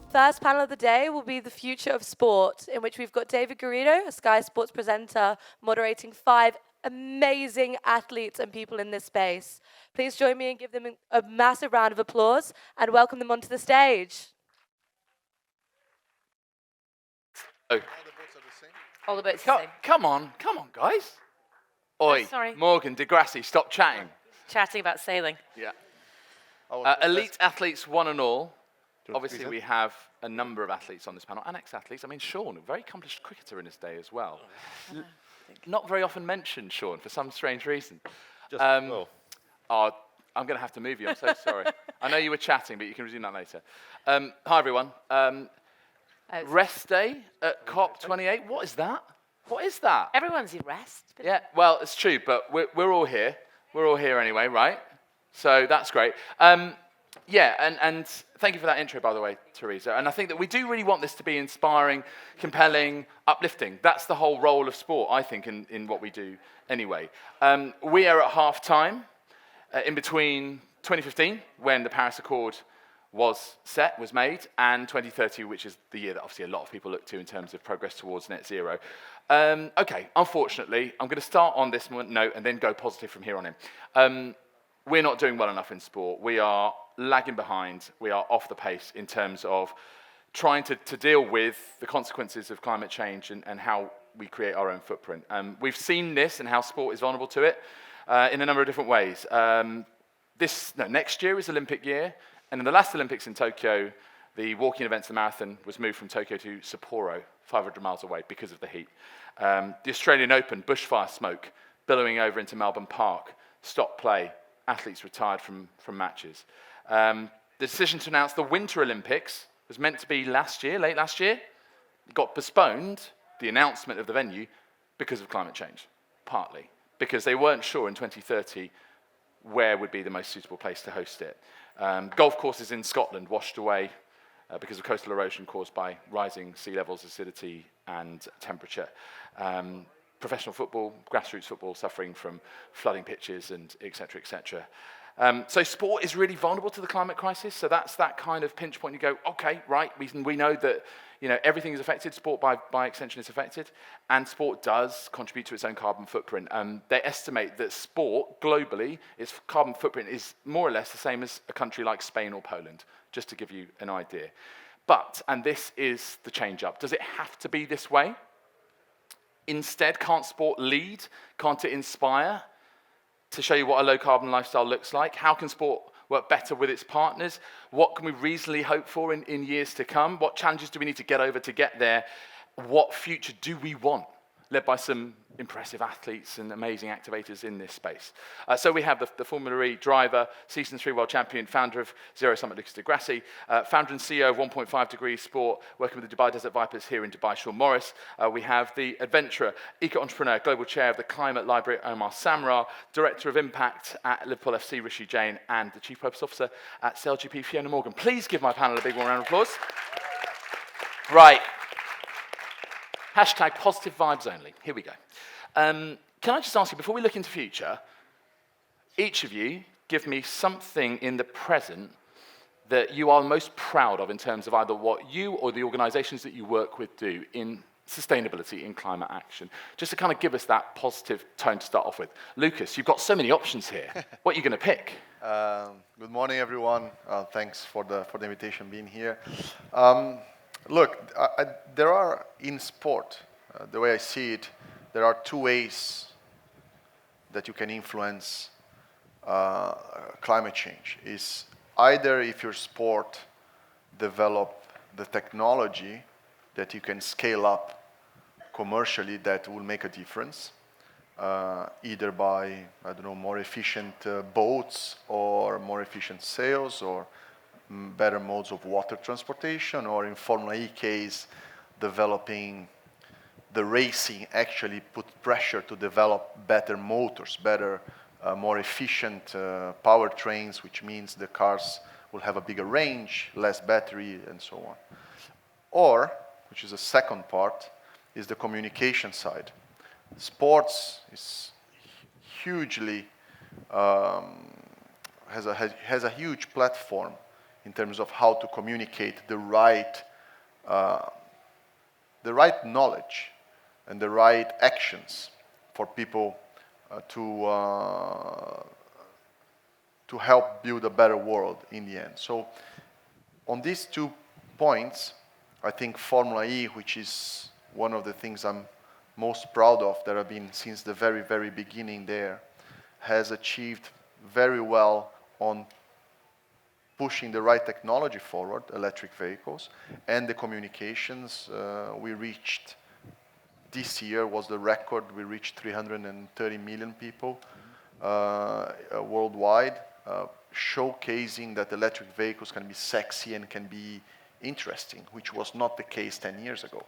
first panel of the day will be the future of sport, in which we've got David Garrido, a Sky Sports presenter, moderating 5 amazing athletes and people in this space. Please join me and give them a massive round of applause and welcome them onto the stage. Oh. All the boats are the same. Come on, guys. Oi, sorry. Morgan, Grassi, stop chatting. Chatting about sailing. Yeah. Elite athletes, one and all. Obviously, we have a number of athletes on this panel, and ex-athletes. I mean, Sean, a very accomplished cricketer in his day as well. Not very often mentioned, Sean, for some strange reason. I'm going to have to move you. I'm so sorry. I know you were chatting, but you can resume that later. Hi, everyone. Rest day at COP28. What is that? What is that? Everyone's in rest. Yeah, well, it's true, but we're all here. We're all here anyway, right? So that's great. Yeah, and thank you for that intro, by the way, Teresa. And I think that we do really want this to be inspiring, compelling, uplifting. That's the whole role of sport, I think, in what we do anyway. We are at half-time in between 2015, when the Paris Accord was made, and 2030, which is the year that obviously a lot of people look to in terms of progress towards net zero. Okay, unfortunately, I'm going to start on this note and then go positive from here on in. We're not doing well enough in sport. We are lagging behind. We are off the pace in terms of trying to deal with the consequences of climate change and how we create our own footprint. We've seen this and how sport is vulnerable to it in a number of different ways. Next year is Olympic year. And in the last Olympics in Tokyo, the walking events, the marathon, was moved from Tokyo to Sapporo, 500 miles away, because of the heat. The Australian Open, bushfire smoke, billowing over into Melbourne Park, stopped play, athletes retired from matches. The decision to announce the Winter Olympics was meant to be late last year. It got postponed, the announcement of the venue, because of climate change, partly. Because they weren't sure in 2030 where would be the most suitable place to host it. Golf courses in Scotland washed away because of coastal erosion caused by rising sea levels, acidity, and temperature. Professional football, grassroots football, suffering from flooding pitches, and et cetera, et cetera. So sport is really vulnerable to the climate crisis. So that's that kind of pinch point. You go, okay, right, we know that everything is affected. Sport, by extension, is affected. And sport does contribute to its own carbon footprint. They estimate that sport, globally, its carbon footprint is more or less the same as a country like Spain or Poland, just to give you an idea. But, and this is the change up, does it have to be this way? Instead, can't sport lead? Can't it inspire to show you what a low-carbon lifestyle looks like? How can sport work better with its partners? What can we reasonably hope for in years to come? What challenges do we need to get over to get there? What future do we want? Led by some impressive athletes and amazing activators in this space. So we have the Formula E driver, Season 3 world champion, founder of Zero Summit, Lucas de Grassi, founder and CEO of 1.5 Degrees Sport, working with the Dubai Desert Vipers here in Dubai, Sean Morris. We have the adventurer, eco-entrepreneur, global chair of the Climate Library, Omar Samra, director of impact at Liverpool FC, Rishi Jain, and the chief purpose officer at CLGP, Fiona Morgan. Please give my panel a big round of applause. Right. Hashtag positive vibes only. Here we go. Can I just ask you, before we look into the future, each of you give me something in the present that you are most proud of in terms of either what you or the organizations that you work with do in sustainability, in climate action. Just to kind of give us that positive tone to start off with. Lucas, you've got so many options here. What are you going to pick? Good morning, everyone. Thanks for the invitation being here. Look, there are, in sport, the way I see it, there are 2 ways that you can influence climate change. Is either if your sport develop the technology that you can scale up commercially that will make a difference, either by, I don't know, more efficient boats or more efficient sails or better modes of water transportation, or in Formula E case, developing the racing actually put pressure to develop better motors, better, more efficient powertrains, which means the cars will have a bigger range, less battery, and so on. Or, which is the second part, is the communication side. Sports is hugely, has a huge platform in terms of how to communicate the right knowledge and the right actions for people to help build a better world in the end. So on these 2 points, I think Formula E, which is one of the things I'm most proud of that I've been since the very, very beginning there, has achieved very well on pushing the right technology forward, electric vehicles, and the communications. We reached, this year was the record, we reached 330 million people worldwide, showcasing that electric vehicles can be sexy and can be interesting, which was not the case 10 years ago.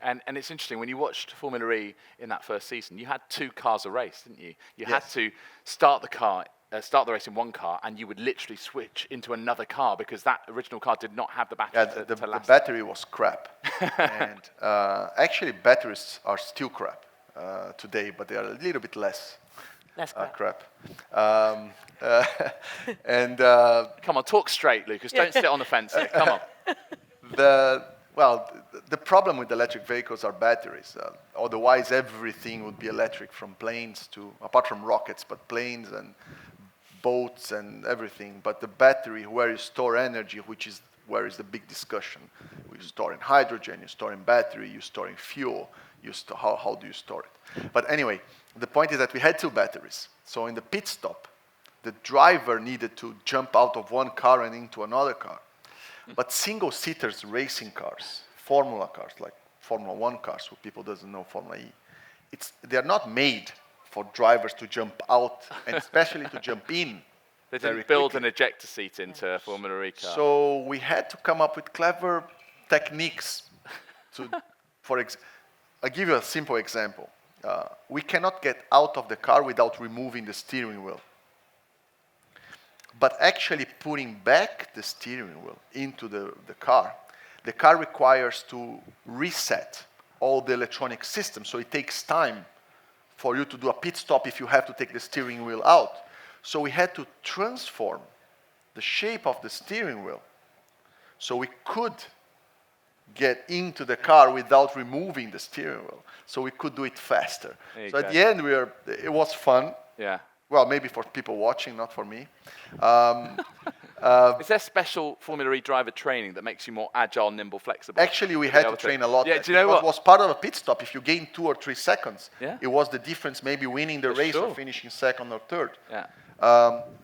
And it's interesting, when you watched Formula E in that first season, you had 2 cars a race, didn't you? You had to start the race in one car, and you would literally switch into another car because that original car did not have the battery to the last. battery was crap. And actually, batteries are still crap today, but they are a little bit less crap. Come on, talk straight, Lucas. Don't sit on the fence here. Come on. The problem with electric vehicles are batteries. Otherwise, everything would be electric, from planes to, apart from rockets, but planes and boats and everything. But the battery, where you store energy, which is where is the big discussion. You store in hydrogen, you store in battery, you store in fuel. How do you store it? But anyway, the point is that we had 2 batteries. So in the pit stop, the driver needed to jump out of one car and into another car. But single-seaters racing cars, Formula cars, like Formula 1 cars, who people doesn't know Formula E, they're not made for drivers to jump out, and especially to jump in. They didn't build an ejector seat into a Formula E car. So we had to come up with clever techniques. I'll give you a simple example. We cannot get out of the car without removing the steering wheel. But actually putting back the steering wheel into the car requires to reset all the electronic systems. So it takes time for you to do a pit stop if you have to take the steering wheel out. So we had to transform the shape of the steering wheel so we could get into the car without removing the steering wheel. So we could do it faster. So at the end, it was fun. Yeah. Well, maybe for people watching, not for me. Is there special Formula E driver training that makes you more agile, nimble, flexible? Actually, we had to train a lot. Yeah, do you know what? It was part of a pit stop. If you gain 2 or 3 seconds, Yeah. it was the difference, maybe winning the race or finishing second or third. Yeah.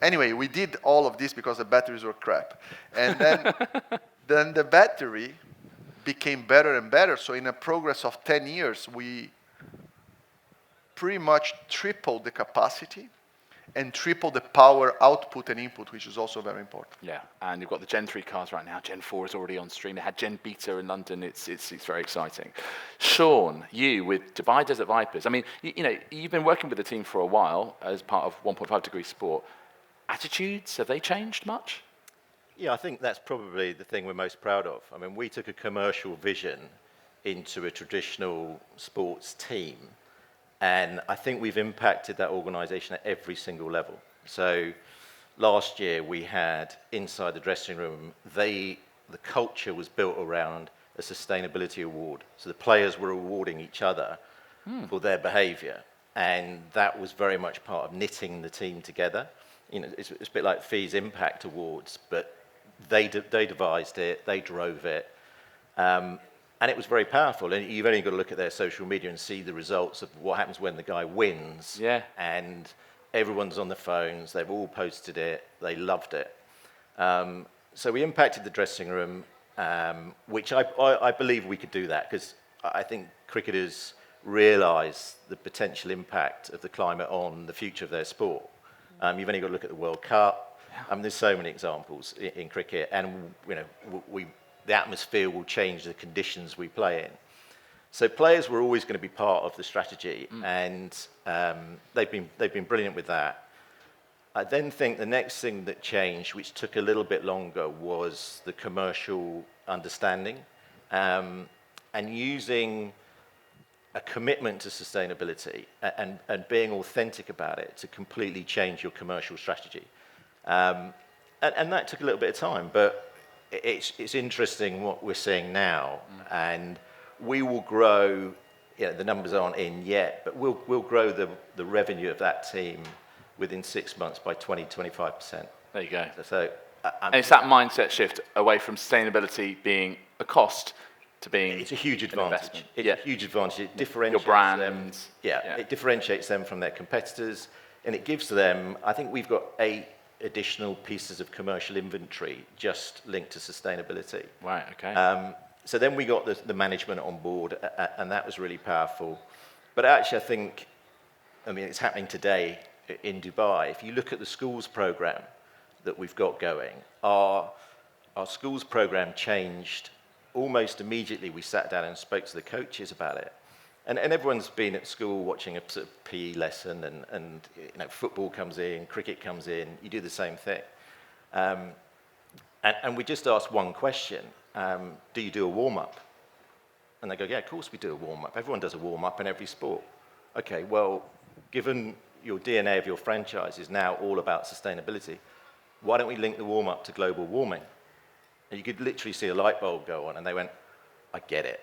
Anyway, we did all of this because the batteries were crap. And then, then the battery became better and better. So in a progress of 10 years, we pretty much tripled the capacity and triple the power output and input, which is also very important. Yeah, and you've got the Gen 3 cars right now. Gen 4 is already on stream. They had Gen Beta in London. It's very exciting. Sean, you with Dubai Desert Vipers. I mean, you've been working with the team for a while as part of 1.5 Degree Sport. Attitudes, have they changed much? Yeah, I think that's probably the thing we're most proud of. I mean, we took a commercial vision into a traditional sports team, and I think we've impacted that organisation at every single level. So last year we had inside the dressing room, the culture was built around a sustainability award. So the players were awarding each other for their behaviour, and that was very much part of knitting the team together. It's a bit like FI's Impact Awards, but they devised it, they drove it. And it was very powerful. And you've only got to look at their social media and see the results of what happens when the guy wins. Yeah. And everyone's on the phones. They've all posted it. They loved it. So we impacted the dressing room, which I believe we could do that because I think cricketers realise the potential impact of the climate on the future of their sport. You've only got to look at the World Cup. There's so many examples in cricket, and the atmosphere will change the conditions we play in. So players were always going to be part of the strategy, and they've been brilliant with that. I then think the next thing that changed, which took a little bit longer, was the commercial understanding, and using a commitment to sustainability and being authentic about it to completely change your commercial strategy. and that took a little bit of time, but it's interesting what we're seeing now, and we will grow. The numbers aren't in yet, but we'll grow the revenue of that team within 6 months by 20-25%. There you go. So, And it's that mindset shift away from sustainability being a cost to being it's a huge an advantage. investment. It's Yeah. a huge advantage. It differentiates Your brand. them. It differentiates them from their competitors, and it gives them. I think we've got 8 additional pieces of commercial inventory just linked to sustainability. Right. Okay. So then we got the management on board, and that was really powerful. But actually, I mean, it's happening today in Dubai. If you look at the schools program that we've got going, our schools program changed almost immediately. We sat down and spoke to the coaches about it. And everyone's been at school watching a sort of PE lesson, and football comes in, cricket comes in, you do the same thing. And we just asked one question, do you do a warm-up? And they go, yeah, of course we do a warm-up. Everyone does a warm-up in every sport. Okay, well, given your DNA of your franchise is now all about sustainability, why don't we link the warm-up to global warming? And you could literally see a light bulb go on, and they went, I get it.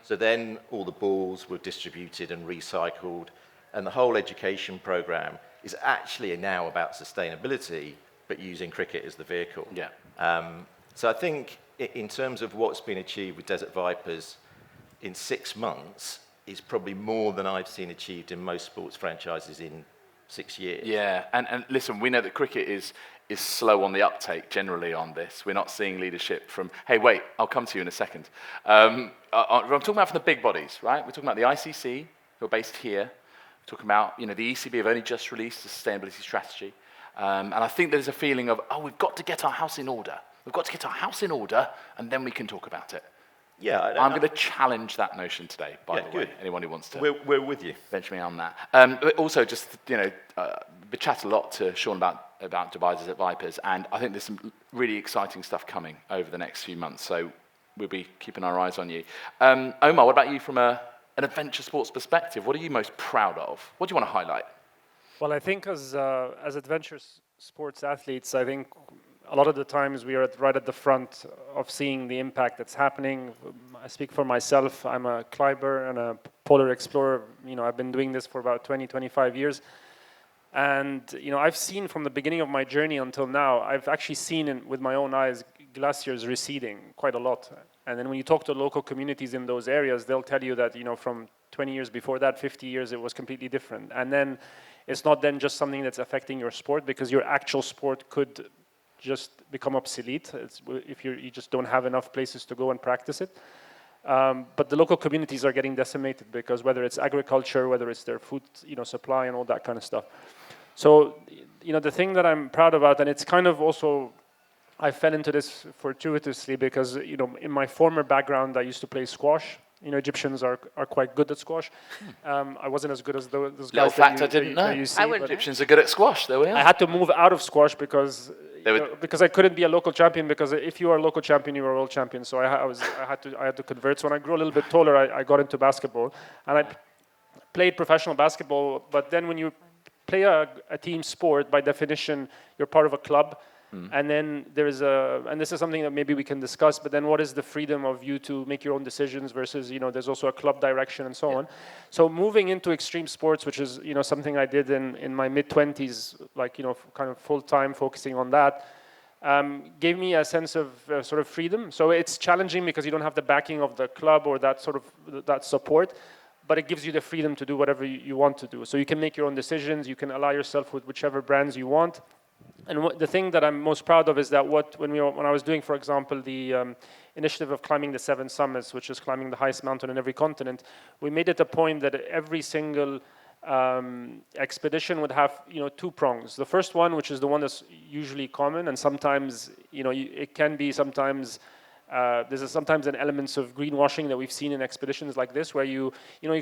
So then all the balls were distributed and recycled, and the whole education program is actually now about sustainability, but using cricket as the vehicle. Yeah. So I think in terms of what's been achieved with Desert Vipers in 6 months is probably more than I've seen achieved in most sports franchises in 6 years. Yeah, and listen, we know that cricket is slow on the uptake generally on this. We're not seeing leadership from, hey, wait, I'll come to you in a second. I'm talking about from the big bodies, right? We're talking about the ICC, who are based here. We're talking about, the ECB have only just released a sustainability strategy. And I think there's a feeling of, we've got to get our house in order. We've got to get our house in order, and then we can talk about it. Yeah, I'm going to challenge that notion today, by the way. Good. Anyone who wants to We're with you. bench me on that. But also, just, we chat a lot to Sean about Dubai Desert Vipers, and I think there's some really exciting stuff coming over the next few months, so we'll be keeping our eyes on you. Omar, what about you from an adventure sports perspective? What are you most proud of? What do you want to highlight? Well, I think as adventure sports athletes, I think a lot of the times we are right at the front of seeing the impact that's happening. I speak for myself. I'm a climber and a polar explorer. I've been doing this for about 20, 25 years. And, I've seen from the beginning of my journey until now, I've actually seen with my own eyes glaciers receding quite a lot. And then when you talk to local communities in those areas, they'll tell you that, from 20 years before that, 50 years, it was completely different. And then it's not then just something that's affecting your sport, because your actual sport could just become obsolete if you just don't have enough places to go and practice it. But the local communities are getting decimated, because whether it's agriculture, whether it's their food supply and all that kind of stuff. So the thing that I'm proud about, and it's kind of also, I fell into this fortuitously, because in my former background I used to play squash. Egyptians are quite good at squash. I wasn't as good as those guys. Little fact I didn't know. I wouldn't. Egyptians are good at squash, there we are. I had to move out of squash because I couldn't be a local champion, because if you are a local champion, you are a world champion. So I had to convert. So when I grew a little bit taller, I got into basketball, and I played professional basketball. But then when you play a team sport, by definition, you're part of a club. And then and this is something that maybe we can discuss, but then what is the freedom of you to make your own decisions versus, there's also a club direction and so on. So moving into extreme sports, which is, something I did in my mid-20s, kind of full-time focusing on that, gave me a sense of sort of freedom. So it's challenging because you don't have the backing of the club or that sort of that support, but it gives you the freedom to do whatever you want to do. So you can make your own decisions, you can ally yourself with whichever brands you want. And the thing that I'm most proud of is that when I was doing, for example, the initiative of climbing the 7 summits, which is climbing the highest mountain in every continent, we made it a point that every single expedition would have 2 prongs. The first one, which is the one that's usually common, and sometimes it can be sometimes. There's sometimes an elements of greenwashing that we've seen in expeditions like this, where you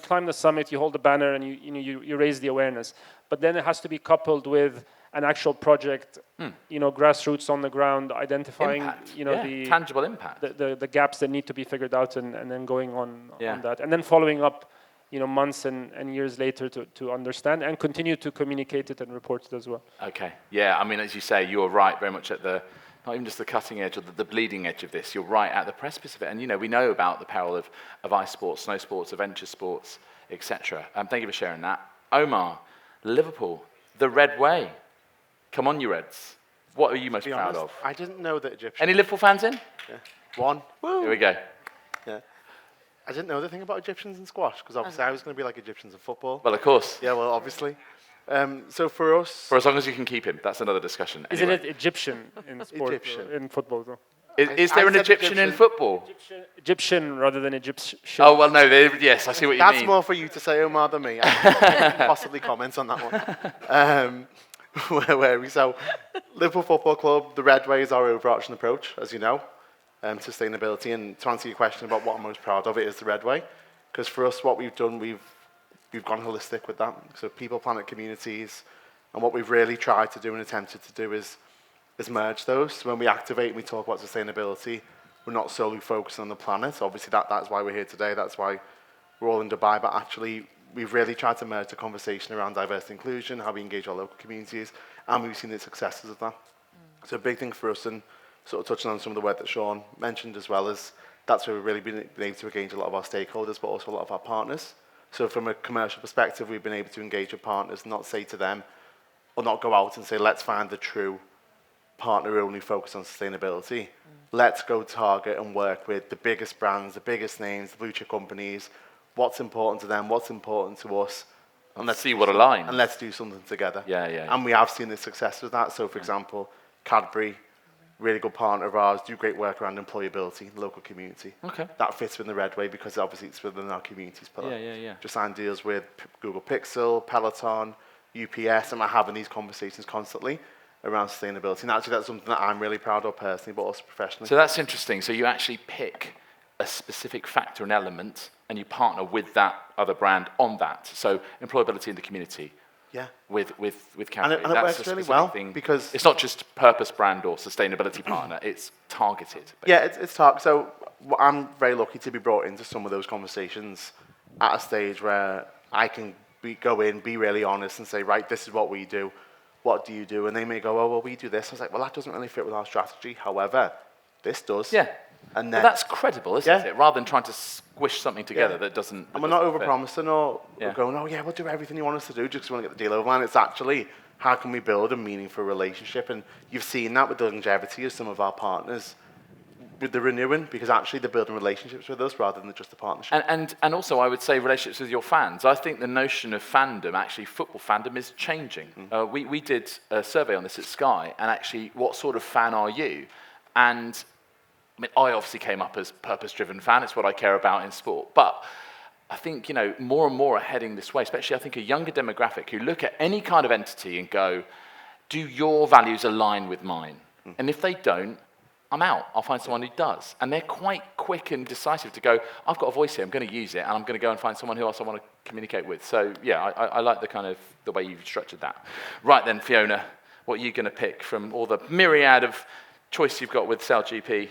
climb the summit, you hold the banner, and you raise the awareness. But then it has to be coupled with an actual project, grassroots on the ground, identifying impact. the tangible impact, the gaps that need to be figured out, and then going on Yeah. that, and then following up months and years later to understand and continue to communicate it and report it as well. Okay. Yeah. I mean, as you say, you're right, very much at the not even just the cutting edge or the bleeding edge of this. You're right at the precipice of it. And we know about the peril of ice sports, snow sports, adventure sports, etc. Thank you for sharing that. Omar, Liverpool, the Red Way. Come on, you Reds. What are you most proud of? I didn't know that Egyptians... Any Liverpool fans in? Yeah. One. Woo. Here we go. Yeah. I didn't know the thing about Egyptians in squash, because obviously I was going to be like Egyptians in football. Well, of course. Yeah, well, obviously. So for us... For as long as you can keep him. That's another discussion. Isn't it Egyptian in sport? Egyptian. In football, though? Is there an Egyptian in football? Egyptian rather than Egyptian. Oh, well, no, yes, I see what you mean. That's more for you to say, Omar, than me. I can possibly comment on that one. Where were we? So, Liverpool Football Club, the Red Way is our overarching approach, as you know, sustainability. And to answer your question about what I'm most proud of, it is the Red Way. Because for us, what we've done, we've gone holistic with that. So people, planet, communities. And what we've really tried to do and attempted to do is merge those. So when we activate and we talk about sustainability, we're not solely focusing on the planet. Obviously, that's why we're here today. That's why we're all in Dubai. But actually, we've really tried to merge the conversation around diversity and inclusion, how we engage our local communities, and we've seen the successes of that. So a big thing for us, and sort of touching on some of the work that Sean mentioned as well, is that's where we've really been able to engage a lot of our stakeholders, but also a lot of our partners. So from a commercial perspective, we've been able to engage with partners, not say to them, or not go out and say, let's find the true partner who only focus on sustainability. Let's go target and work with the biggest brands, the biggest names, the blue chip companies, what's important to them, what's important to us. And let's see what aligns. And let's do something together. Yeah. And we have seen the success with that. So, for example, Cadbury, really good partner of ours, do great work around employability, local community. Okay. That fits within the Red Way because obviously it's within our communities pillar. Yeah. Just signed deals with Google Pixel, Peloton, UPS, and we're having these conversations constantly around sustainability. And actually that's something that I'm really proud of personally, but also professionally. So that's interesting. So you actually pick a specific factor and element and you partner with that other brand on that. So employability in the community. Yeah. With Cadbury. And it works really well because it's not just purpose brand or sustainability partner, it's targeted. Basically. Yeah, it's targeted. So I'm very lucky to be brought into some of those conversations at a stage where I can go in, be really honest and say, right, this is what we do. What do you do? And they may go, oh, well, we do this. I was like, well, that doesn't really fit with our strategy. However, this does. Yeah. And then, well, that's credible, isn't it? Rather than trying to squish something together that doesn't... And we're not over-promising or going, oh, yeah, we'll do everything you want us to do just because we want to get the deal over the line. It's actually, how can we build a meaningful relationship? And you've seen that with the longevity of some of our partners with the renewing, because actually they're building relationships with us rather than just a partnership. And also, I would say relationships with your fans. I think the notion of fandom, actually football fandom, is changing. We did a survey on this at Sky, and actually, what sort of fan are you? And I mean, I obviously came up as purpose-driven fan. It's what I care about in sport. But I think, more and more are heading this way, especially I think a younger demographic who look at any kind of entity and go, do your values align with mine? And if they don't, I'm out. I'll find someone who does. And they're quite quick and decisive to go, I've got a voice here, I'm going to use it, and I'm going to go and find someone who else I want to communicate with. So, yeah, I like the way you've structured that. Right then, Fiona, what are you going to pick from all the myriad of choice you've got with SailGP?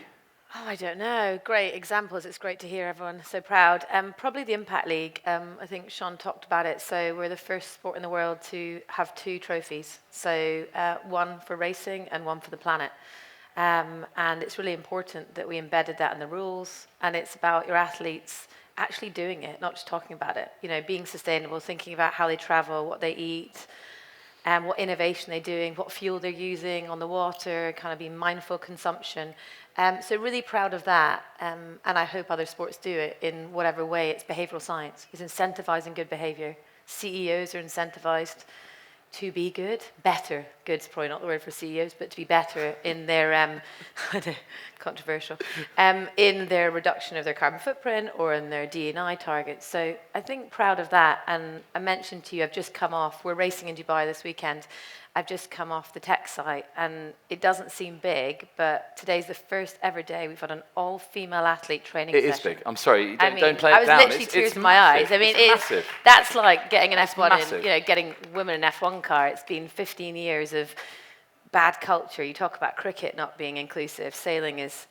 Oh, I don't know. Great examples. It's great to hear everyone so proud. Probably the Impact League. I think Sean talked about it. So we're the first sport in the world to have 2 trophies. So one for racing and one for the planet. And it's really important that we embedded that in the rules. And it's about your athletes actually doing it, not just talking about it. Being sustainable, thinking about how they travel, what they eat, and what innovation they're doing, what fuel they're using on the water, kind of being mindful consumption. So really proud of that, and I hope other sports do it in whatever way. It's behavioral science. It's incentivizing good behavior. CEOs are incentivized to be good, better. Good's probably not the word for CEOs, but to be better in their, controversial, in their reduction of their carbon footprint or in their D&I targets. So I think proud of that. And I mentioned to you, I've just come off, we're racing in Dubai this weekend. I've just come off the tech site, and it doesn't seem big, but today's the first ever day we've had an all-female athlete training session. It is big. I'm sorry, don't play it down. I was literally tears in my eyes. I mean, massive. That's like getting an F1 massive. getting women in an F1 car. It's been 15 years of bad culture. You talk about cricket not being inclusive. Sailing is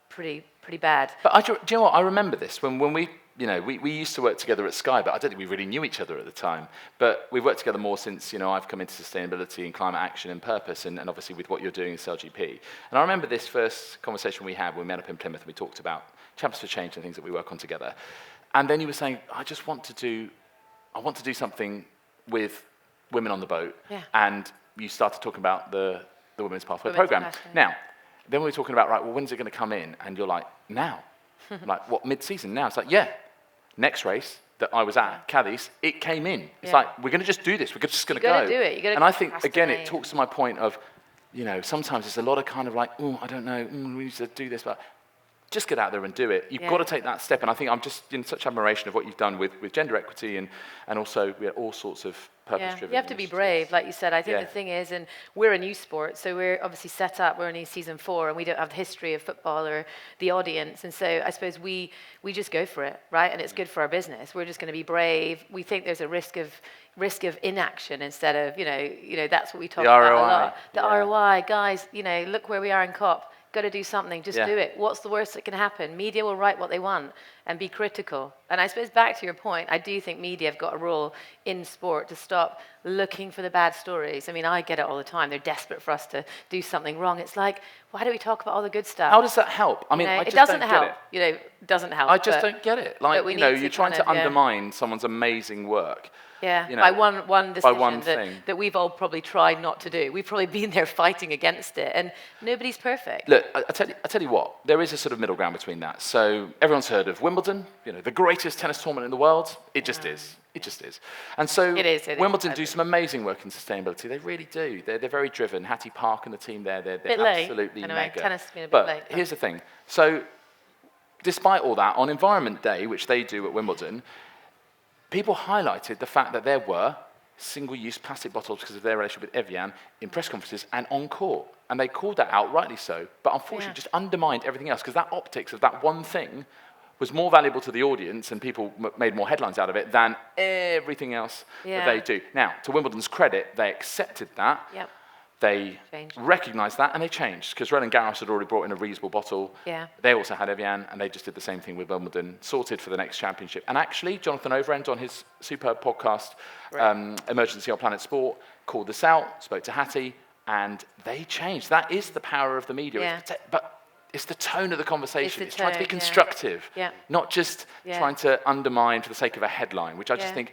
pretty bad. But do you know what? I remember this when we we used to work together at Sky, but I don't think we really knew each other at the time. But we've worked together more since, I've come into sustainability and climate action and purpose, and obviously with what you're doing in CLGP. And I remember this first conversation we had when we met up in Plymouth and we talked about Champions for Change and things that we work on together. And then you were saying, I want to do something with women on the boat. Yeah. And you started talking about the Women's Pathway Women's Programme. Pathway. Now, then we were talking about, right, well, when's it going to come in? And you're like, now. I'm like, what, mid-season now? It's like, yeah. Next race that I was at, Cadiz, it came in. It's like, we're going to just do this. We're just going to go. You got to do it. You got to. And I think, again, it talks to my point of, sometimes there's a lot of kind of like, oh, I don't know, we need to do this, but just get out there and do it. You've got to take that step. And I think I'm just in such admiration of what you've done with gender equity and also all sorts of purpose-driven. You have to be brave, like you said. I think the thing is, and we're a new sport, so we're obviously set up, we're only season 4, and we don't have the history of football or the audience. And so I suppose we just go for it, right? And it's good for our business. We're just going to be brave. We think there's a risk of inaction instead of, that's what we talk about a lot. The ROI, guys, look where we are in COP. Got to do something, just do it. What's the worst that can happen? Media will write what they want and be critical. And I suppose back to your point, I do think media have got a role in sport to stop looking for the bad stories. I mean, I get it all the time. They're desperate for us to do something wrong. It's like, why do we talk about all the good stuff? How does that help? I mean, I just don't get it. It doesn't help. I just don't get it. Like, you're trying to undermine someone's amazing work. Yeah, by one decision that we've all probably tried not to do. We've probably been there fighting against it, and nobody's perfect. Look, I tell you what, there is a sort of middle ground between that. So everyone's heard of Wimbledon, the greatest tennis tournament in the world. It just is. It just is. And so Wimbledon do some amazing work in sustainability. They really do. They're very driven. Hattie Park and the team there, they're absolutely mega. Tennis has been a bit late. But here's the thing. So despite all that, on Environment Day, which they do at Wimbledon, people highlighted the fact that there were single-use plastic bottles because of their relationship with Evian in press conferences and on court. And they called that out, rightly so, but unfortunately just undermined everything else because that optics of that one thing was more valuable to the audience and people made more headlines out of it than everything else that they do. Now, to Wimbledon's credit, they accepted that. Yep. They recognised that and they changed because Roland Garros had already brought in a reusable bottle. Yeah. They also had Evian and they just did the same thing with Wimbledon, sorted for the next championship. And actually, Jonathan Overend on his superb podcast, Emergency on Planet Sport, called this out, spoke to Hattie, and they changed. That is the power of the media. Yeah. But it's the tone of the conversation. It's trying to be constructive, not just trying to undermine for the sake of a headline, which I just think,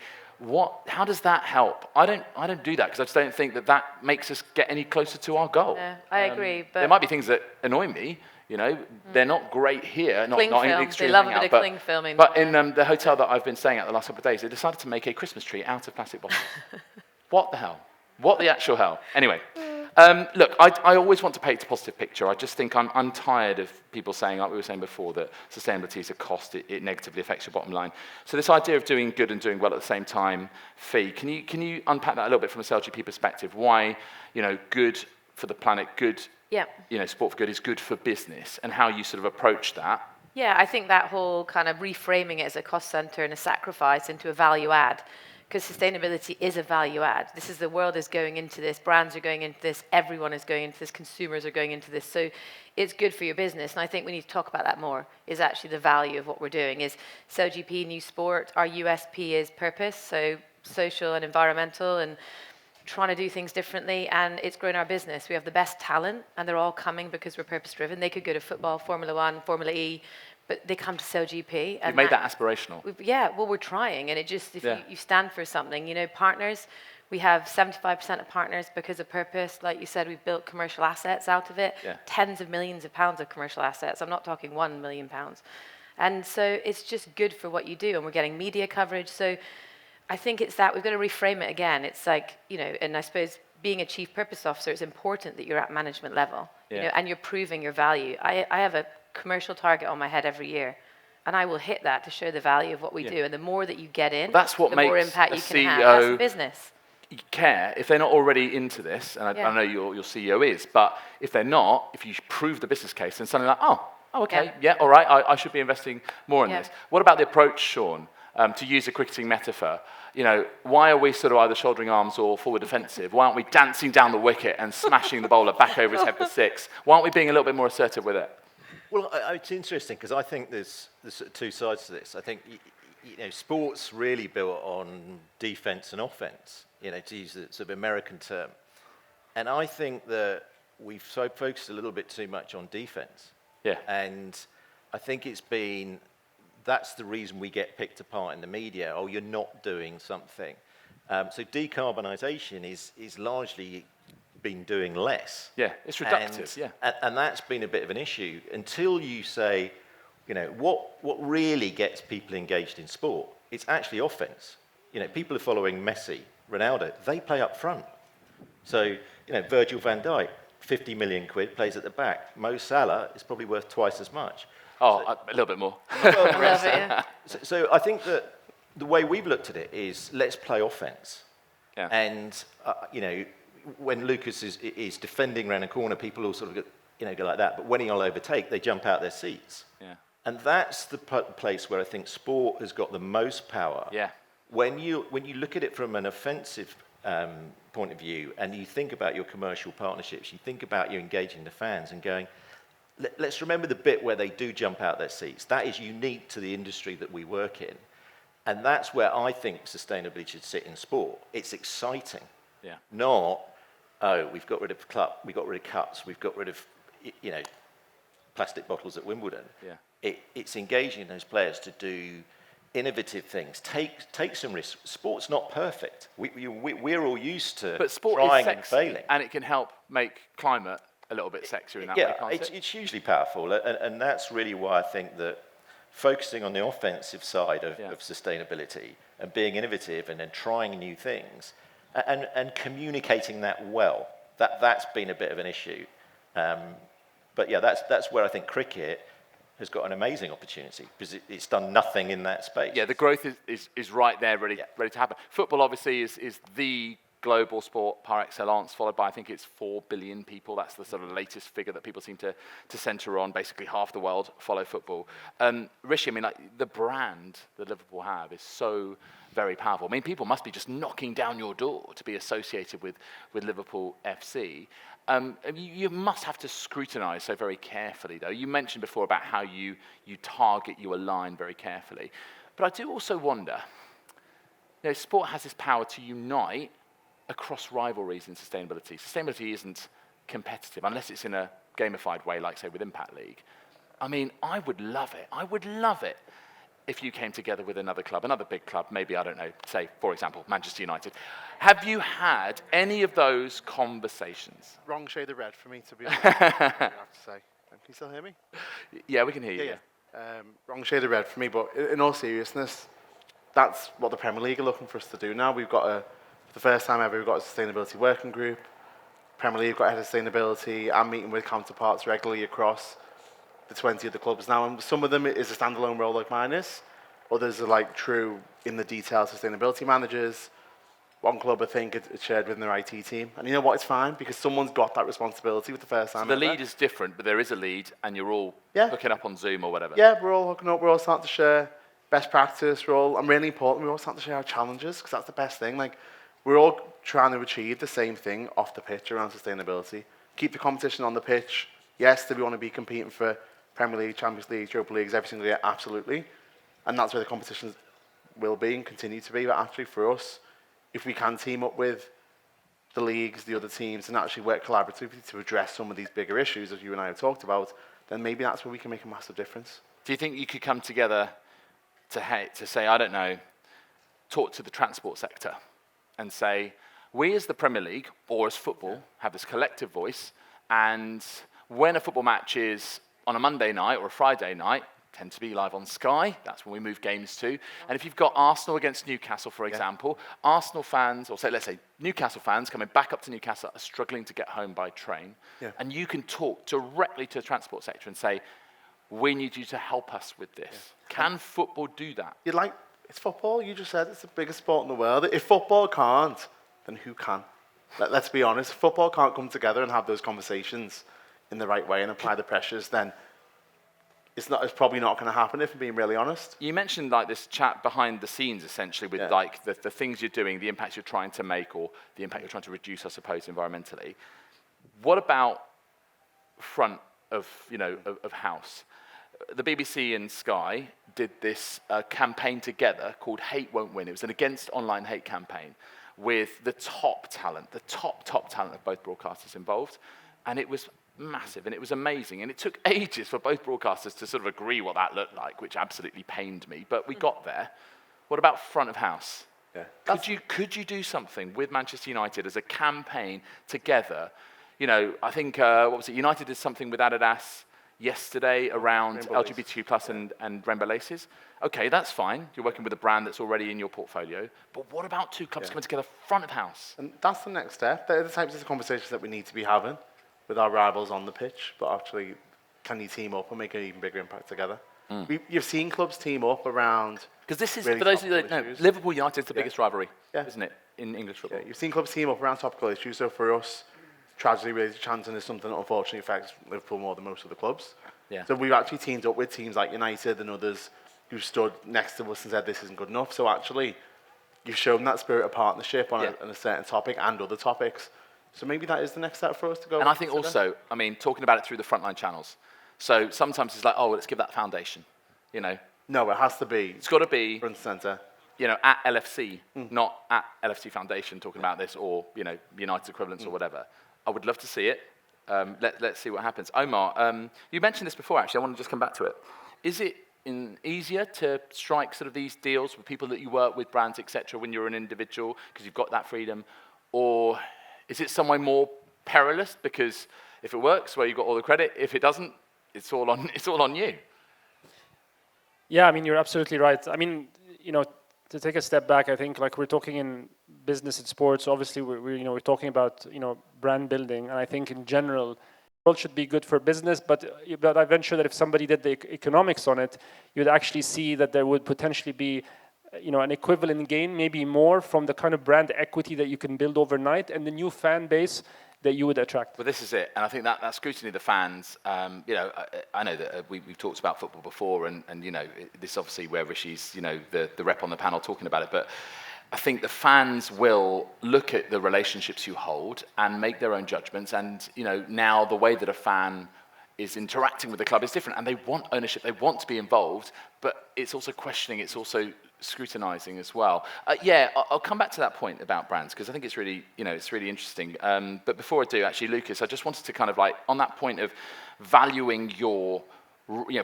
how does that help? I don't do that because I just don't think that makes us get any closer to our goal. No, I agree. But there might be things that annoy me. They're not great here. Not they love a bit of cling filming. But in the hotel that I've been staying at the last couple of days, they decided to make a Christmas tree out of plastic bottles. What the hell? What the actual hell? Anyway. Look, I always want to paint a positive picture. I just think I'm tired of people saying, like we were saying before, that sustainability is a cost, it negatively affects your bottom line. So this idea of doing good and doing well at the same time, Fee, can you unpack that a little bit from a CLGP perspective? Why, good for the planet, good, sport for good is good for business, and how you sort of approach that? Yeah, I think that whole kind of reframing it as a cost center and a sacrifice into a value add. Because sustainability is a value add. The world is going into this, brands are going into this, everyone is going into this, consumers are going into this. So it's good for your business. And I think we need to talk about that more, is actually the value of what we're doing. Is CLGP, new sport, our USP is purpose, so social and environmental and trying to do things differently. And it's grown our business. We have the best talent and they're all coming because we're purpose driven. They could go to football, Formula 1, Formula E, but they come to CLGP. You've made that aspirational. We're trying. And it just, if you stand for something, partners, we have 75% of partners because of purpose. Like you said, we've built commercial assets out of it, tens of millions of pounds of commercial assets. I'm not talking £1 million. And so it's just good for what you do. And we're getting media coverage. So I think it's that we've got to reframe it again. It's like, and I suppose being a chief purpose officer, it's important that you're at management level, and you're proving your value. I have a commercial target on my head every year, and I will hit that to show the value of what we do. And the more that you get in, that's what the makes more impact you can CEO have as a business. Care if they're not already into this, and I know your CEO is, but if they're not, if you prove the business case, then suddenly like, okay, all right, I should be investing more in this. What about the approach, Sean? To use a cricketing metaphor, why are we sort of either shouldering arms or forward defensive? Why aren't we dancing down the wicket and smashing the bowler back over his head for 6? Why aren't we being a little bit more assertive with it? Well, it's interesting because I think there's sort of two sides to this. I think sports really built on defense and offense, to use the sort of American term. And I think that we've so focused a little bit too much on defense. Yeah. And I think that's the reason we get picked apart in the media. Oh, you're not doing something. So decarbonisation is largely been doing less. Yeah, it's reductive, And that's been a bit of an issue until you say, what really gets people engaged in sport? It's actually offense. People are following Messi, Ronaldo, they play up front. So, Virgil van Dijk, 50 million quid, plays at the back. Mo Salah is probably worth twice as much. Oh, a little bit more. So I think that the way we've looked at it is let's play offense. Yeah. And, when Lucas is defending around a corner, people all sort of go like that. But when he'll overtake, they jump out their seats. Yeah. And that's the place where I think sport has got the most power. Yeah. When you look at it from an offensive point of view, and you think about your commercial partnerships, you think about you engaging the fans and going, let's remember the bit where they do jump out their seats. That is unique to the industry that we work in. And that's where I think sustainability should sit in sport. It's exciting. Yeah. Not, we've got rid of we've got rid of cups, we've got rid of, plastic bottles at Wimbledon. Yeah. It's engaging those players to do innovative things, take some risks. Sport's not perfect. We're all used to but sport trying is sexy, and failing. and it can help make climate a little bit sexier in that way, can't it? It's hugely powerful, and that's really why I think that focusing on the offensive side of sustainability and being innovative and then trying new things and communicating that well, that's been a bit of an issue. But yeah, that's where I think cricket has got an amazing opportunity because it's done nothing in that space. Yeah, the growth is right there, ready to happen. Football obviously is the global sport par excellence, followed by I think it's 4 billion people. That's the sort of latest figure that people seem to centre on. Basically, half the world follow football. Rishi, I mean, like the brand that Liverpool have is so very powerful. I mean, people must be just knocking down your door to be associated with Liverpool FC. You must have to scrutinise so very carefully, though. You mentioned before about how you target, you align very carefully. But I do also wonder, sport has this power to unite across rivalries in sustainability. Sustainability isn't competitive unless it's in a gamified way, like, say, with Impact League. I mean, I would love it. I would love it if you came together with another club, another big club, maybe, I don't know, say, for example, Manchester United. Have you had any of those conversations? Wrong shade of red for me, to be honest. I have to say. Can you still hear me? Yeah, we can hear you. Yeah. Wrong shade of red for me, but in all seriousness, that's what the Premier League are looking for us to do now. For the first time ever, we've got a sustainability working group. Premier League got a head of sustainability. I'm meeting with counterparts regularly across the 20 of the clubs now, and some of them is a standalone role like mine is. Others are like true in the detail sustainability managers. One club, I think, it's shared within their IT team. And you know what? It's fine because someone's got that responsibility with the first time. So the lead is different, but there is a lead, and you're all hooking up on Zoom or whatever. Yeah, we're all hooking up. We're all starting to share best practice. And really important, we're all starting to share our challenges because that's the best thing. Like, we're all trying to achieve the same thing off the pitch around sustainability. Keep the competition on the pitch. Yes, do we want to be competing for Premier League, Champions League, Europa Leagues every single year? Absolutely. And that's where the competitions will be and continue to be. But actually for us, if we can team up with the leagues, the other teams, and actually work collaboratively to address some of these bigger issues, as you and I have talked about, then maybe that's where we can make a massive difference. Do you think you could come together to say, I don't know, talk to the transport sector and say, we as the Premier League, or as football, have this collective voice, and when a football match is on a Monday night or a Friday night, tend to be live on Sky. That's when we move games to. And if you've got Arsenal against Newcastle, for example, Arsenal fans, or let's say Newcastle fans coming back up to Newcastle are struggling to get home by train. Yeah. And you can talk directly to the transport sector and say, we need you to help us with this. Yeah. Can football do that? It's football. You just said it's the biggest sport in the world. If football can't, then who can? Let's be honest. If football can't come together and have those conversations in the right way and apply the pressures, then it's probably not going to happen, if I'm being really honest. You mentioned like this chat behind the scenes, essentially, with like the things you're doing, the impacts you're trying to make, or the impact you're trying to reduce, I suppose, environmentally. What about front of house. The BBC and Sky did this campaign together called Hate Won't Win. It was an against online hate campaign with the top talent of both broadcasters involved. And it was massive and it was amazing. And it took ages for both broadcasters to sort of agree what that looked like, which absolutely pained me. But we got there. What about front of house? Yeah. Could you do something with Manchester United as a campaign together? I think, what was it? United did something with Adidas yesterday around LGBTQ plus and rainbow laces. Okay, that's fine. You're working with a brand that's already in your portfolio. But what about two clubs coming together front of house? And that's the next step. They're the types of conversations that we need to be having with our rivals on the pitch. But actually, can you team up and make an even bigger impact together? You've seen clubs team up around... Because this is, really for those of you that don't know, Liverpool United is the biggest rivalry, Yeah. isn't it, in English football? Yeah, you've seen clubs team up around topical issues. So for us, tragedy related chanting is something that unfortunately affects Liverpool more than most of the clubs. Yeah. So we've actually teamed up with teams like United and others who stood next to us and said this isn't good enough. So actually, you've shown that spirit of partnership on a certain topic and other topics. So maybe that is the next step for us to go. And I think also, talking about it through the frontline channels. So sometimes it's like, oh, well, let's give that foundation, No, it has to be. It's got to be, front and centre. at LFC, not at LFC Foundation talking about this or, United equivalents or whatever. I would love to see it. Let's see what happens. Omar, you mentioned this before, actually. I want to just come back to it. Is it easier to strike sort of these deals with people that you work with, brands, etc., when you're an individual because you've got that freedom? Or is it some way more perilous because if it works, well, you've got all the credit. If it doesn't, it's all on you. Yeah, you're absolutely right. To take a step back, I think like we're talking in business and sports. Obviously, we're talking about brand building, and I think in general, the world should be good for business. But I venture that if somebody did the economics on it, you'd actually see that there would potentially be, an equivalent gain, maybe more from the kind of brand equity that you can build overnight and the new fan base that you would attract. Well, this is it, and I think that scrutiny of the fans. I know that we've talked about football before, and this is obviously where Rishi's the rep on the panel talking about it. But I think the fans will look at the relationships you hold and make their own judgments. And now the way that a fan is interacting with the club is different, and they want ownership, they want to be involved, but it's also questioning, it's also scrutinizing as well. I'll come back to that point about brands because I think it's really, it's really interesting. But before I do, actually, Lucas, I just wanted to kind of like on that point of valuing your,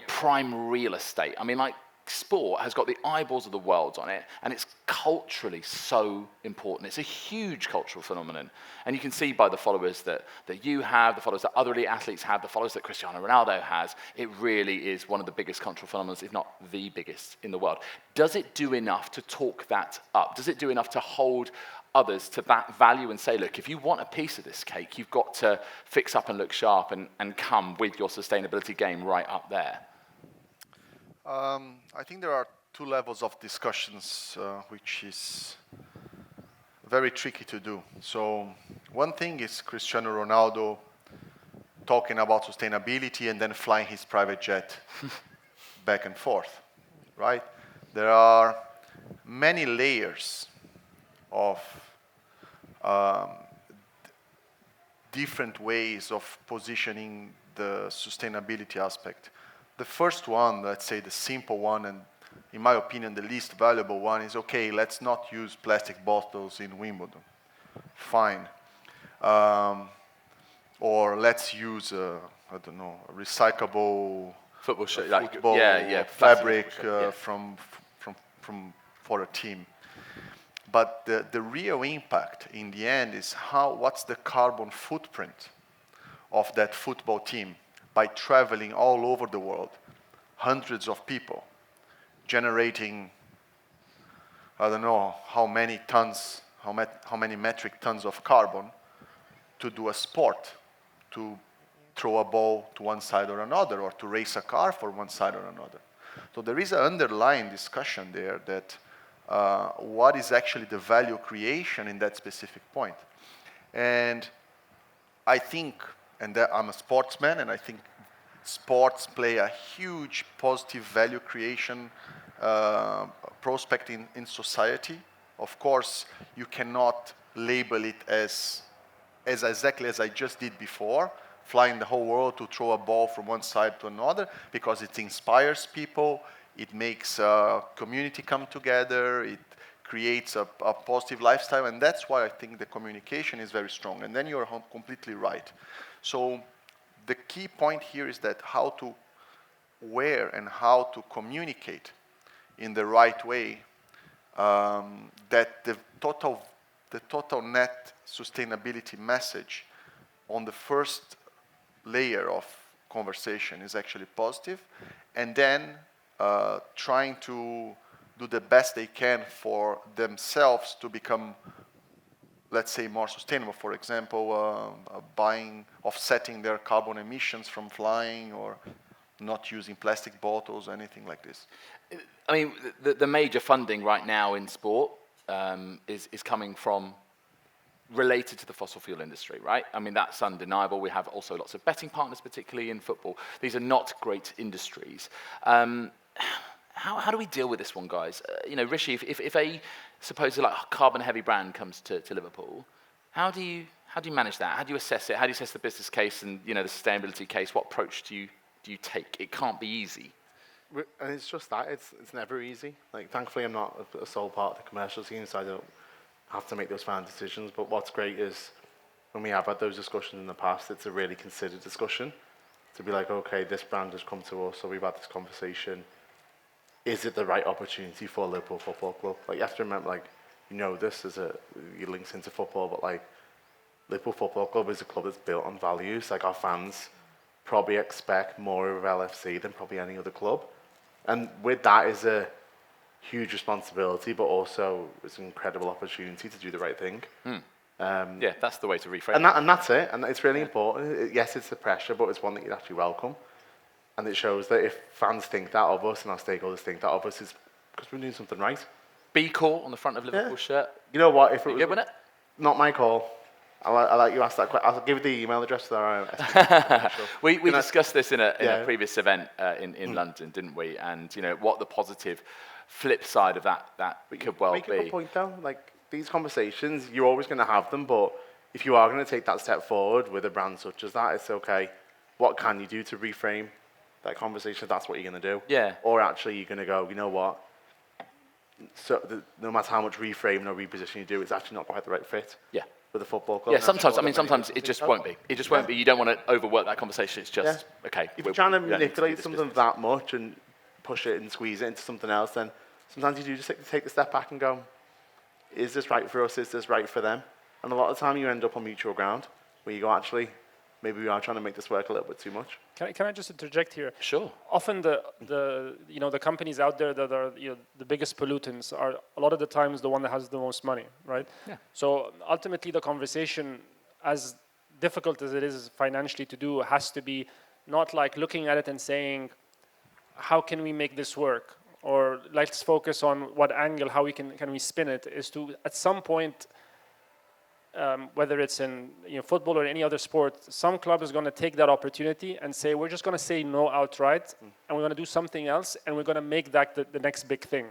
prime real estate. Sport has got the eyeballs of the world on it, and it's culturally so important. It's a huge cultural phenomenon. And you can see by the followers that you have, the followers that other elite athletes have, the followers that Cristiano Ronaldo has, it really is one of the biggest cultural phenomena, if not the biggest in the world. Does it do enough to talk that up? Does it do enough to hold others to that value and say, look, if you want a piece of this cake, you've got to fix up and look sharp and come with your sustainability game right up there? I think there are two levels of discussions, which is very tricky to do. So one thing is Cristiano Ronaldo talking about sustainability and then flying his private jet back and forth, right? There are many layers of different ways of positioning the sustainability aspect. The first one, let's say the simple one, and in my opinion, the least valuable one is, okay, let's not use plastic bottles in Wimbledon. Fine. Or let's use, a recyclable football fabric for a team. But the real impact in the end is what's the carbon footprint of that football team by traveling all over the world, hundreds of people, generating, I don't know how many tons, how many metric tons of carbon to do a sport, to throw a ball to one side or another, or to race a car for one side or another. So there is an underlying discussion there that what is actually the value creation in that specific point. And I think, and I'm a sportsman, and I think sports play a huge positive value creation prospect in society. Of course, you cannot label it as exactly as I just did before. flying the whole world to throw a ball from one side to another, because it inspires people, it makes a community come together, it creates a positive lifestyle, and that's why I think the communication is very strong. And then you're completely right. So the key point here is that where and how to communicate in the right way, that the total net sustainability message on the first layer of conversation is actually positive, and then trying to do the best they can for themselves to become, let's say, more sustainable. For example, offsetting their carbon emissions from flying, or not using plastic bottles, anything like this. I mean, the major funding right now in sport is coming from related to the fossil fuel industry, right? I mean, that's undeniable. We have also lots of betting partners, particularly in football. These are not great industries. How do we deal with this one, guys? Rishi, if a supposedly like carbon-heavy brand comes to Liverpool, how do you manage that? How do you assess it? How do you assess the business case and the sustainability case? What approach do you take? It can't be easy. And it's just that it's never easy. Like, thankfully, I'm not a sole part of the commercial team, so I don't have to make those final decisions. But what's great is when we have had those discussions in the past, it's a really considered discussion to be like, okay, this brand has come to us, so we've had this conversation. Is it the right opportunity for Liverpool Football Club? Like, you have to remember, like, this is your links into football, but like, Liverpool Football Club is a club that's built on values. Like, our fans probably expect more of LFC than probably any other club. And with that is a huge responsibility, but also it's an incredible opportunity to do the right thing. Yeah, that's the way to reframe it. And that's it. And it's really important. Yes, it's the pressure, but it's one that you'd actually welcome. And it shows that if fans think that of us and our stakeholders think that of us, it's because we're doing something right. B call on the front of Liverpool's shirt. You know what? If it was good with it? Not my call, I'll let you ask that question. I'll give the email address there. We discussed this in a previous event in London, didn't we? And what the positive flip side of that could well be. Make a good point though. Like, these conversations, you're always going to have them, but if you are going to take that step forward with a brand such as that, it's okay. What can you do to reframe that conversation if that's what you're going to do? Yeah. Or actually you're going to go, you know what? So no matter how much reframing or repositioning you do, it's actually not quite the right fit. Yeah. With a football club. Yeah, sometimes it just won't be. It just won't be. You don't want to overwork that conversation. It's just, okay. If you're trying to manipulate something that much and push it and squeeze it into something else, then sometimes you do just take the step back and go, is this right for us? Is this right for them? And a lot of the time you end up on mutual ground where you go, actually, maybe we are trying to make this work a little bit too much. Can I just interject here? Sure. Often the companies out there that are the biggest pollutants are a lot of the times the one that has the most money, right? Yeah. So ultimately the conversation, as difficult as it is financially to do, has to be not like looking at it and saying, how can we make this work? Or let's focus on what angle, how can we spin it, is to at some point, whether it's in football or any other sport, some club is going to take that opportunity and say, we're just going to say no outright, and we're going to do something else, and we're going to make that the next big thing.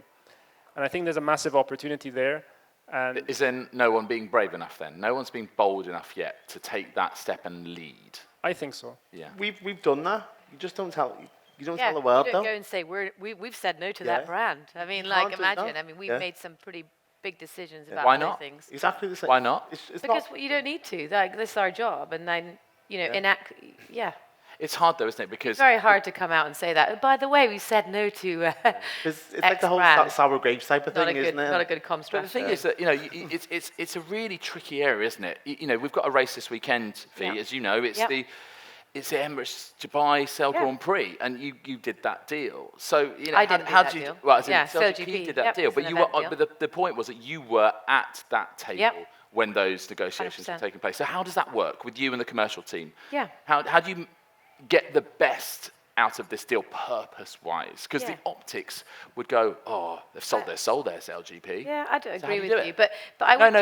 And I think there's a massive opportunity there. And is there no one being brave enough then? No one's been bold enough yet to take that step and lead? I think so. Yeah. We've done that. You just don't tell. You don't tell the world, you don't though. go and say we've said no to that brand. I mean, like, imagine. I mean, we've made some pretty big decisions about other things. Exactly the same. Why not? It's because you don't need to. Like, this is our job, and then enact. Yeah. It's hard though, isn't it? Because it's very hard to come out and say that. By the way, we said no to. It's like the whole sour grapes type of thing, isn't it? Not a good comm strategy. But the thing is that it's a really tricky area, isn't it? We've got a race this weekend, Fee, as you know. It's the Emirates Dubai Sail Grand Prix, and you did that deal. So I didn't do that deal. Well, SailGP did that deal, but you were. But the point was that you were at that table when those negotiations 100%. Were taking place. So how does that work with you and the commercial team? Yeah. How do you get the best out of this deal purpose-wise? Because the optics would go, they've sold their SailGP. Yeah, I don't agree with you, but I would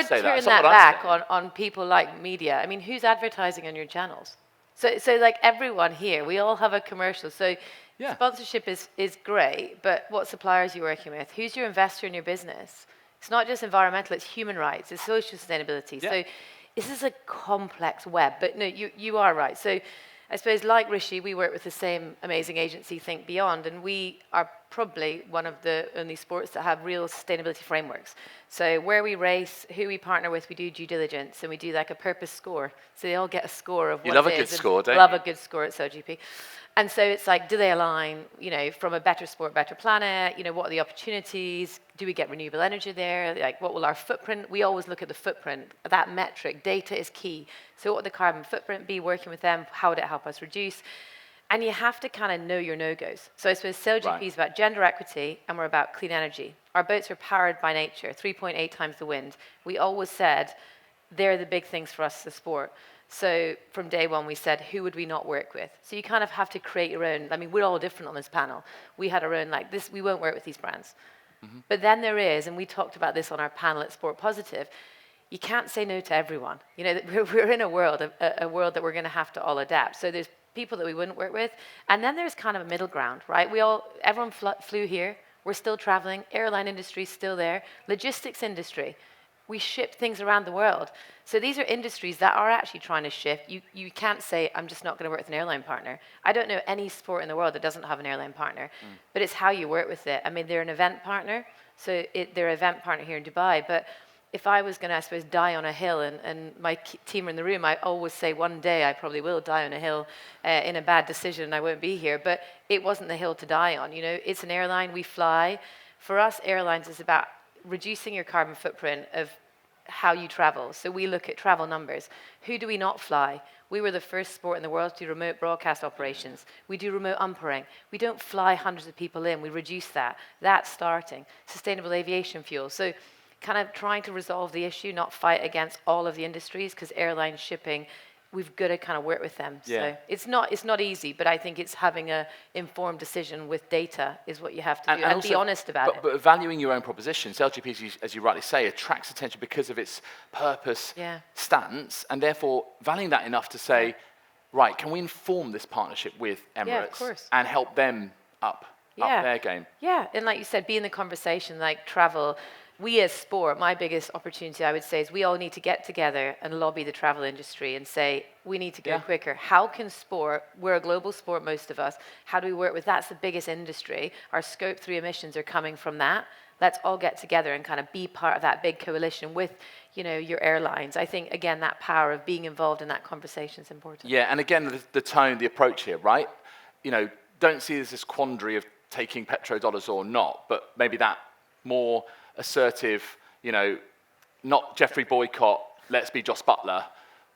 turn that back on people like media. I mean, who's advertising on your channels? So like everyone here, we all have a commercial. So sponsorship is great, but what suppliers are you working with? Who's your investor in your business? It's not just environmental, it's human rights, it's social sustainability. Yeah. So this is a complex web, but no, you are right. So I suppose, like Rishi, we work with the same amazing agency, Think Beyond, and we are probably one of the only sports that have real sustainability frameworks. So where we race, who we partner with, we do due diligence, and we do like a purpose score. So they all get a score of what it is. You love a good score, don't you? Love a good score at SoGP. And so it's like, do they align, from a better sport, better planet? What are the opportunities? Do we get renewable energy there? Like, what will our footprint? We always look at the footprint, that metric. Data is key. So what would the carbon footprint be? Working with them, how would it help us reduce? And you have to kind of know your no-goes. So I suppose SailGP is about gender equity, and we're about clean energy. Our boats are powered by nature, 3.8 times the wind. We always said they're the big things for us as a sport. So from day one, we said, who would we not work with? So you kind of have to create your own. I mean, we're all different on this panel. We had our own, like this, we won't work with these brands. Mm-hmm. But then there is, and we talked about this on our panel at Sport Positive, you can't say no to everyone. We're in a world that we're going to have to all adapt. So there's people that we wouldn't work with. And then there's kind of a middle ground, right? Everyone flew here. We're still traveling. Airline industry is still there. Logistics industry. We ship things around the world. So these are industries that are actually trying to shift. You can't say, I'm just not going to work with an airline partner. I don't know any sport in the world that doesn't have an airline partner. But it's how you work with it. I mean, they're an event partner. So they're an event partner here in Dubai. But if I was going to, I suppose, die on a hill, and my team are in the room, I always say one day I probably will die on a hill in a bad decision and I won't be here. But it wasn't the hill to die on. It's an airline. We fly. For us, airlines is about reducing your carbon footprint of how you travel. So we look at travel numbers. Who do we not fly? We were the first sport in the world to do remote broadcast operations. We do remote umpiring. We don't fly hundreds of people in. We reduce that. That's starting. Sustainable aviation fuel. So kind of trying to resolve the issue, not fight against all of the industries, because airline shipping, we've got to kind of work with them. Yeah. So it's not easy, but I think it's having a informed decision with data is what you have to do, and also, be honest about it. But valuing your own proposition. LGP, as you rightly say, attracts attention because of its purpose, stance, and therefore valuing that enough to say, right, can we inform this partnership with Emirates and help them up their game? Yeah, and like you said, be in the conversation, like travel. We as sport, my biggest opportunity, I would say, is we all need to get together and lobby the travel industry and say, we need to go quicker. How can sport, we're a global sport, most of us, how do we work with, that's the biggest industry. Our Scope 3 emissions are coming from that. Let's all get together and kind of be part of that big coalition with, your airlines. I think, again, that power of being involved in that conversation is important. Yeah, and again, the tone, the approach here, right? Don't see this quandary of taking petrodollars or not, but maybe that more assertive, not Jeffrey Boycott, let's be Joss Butler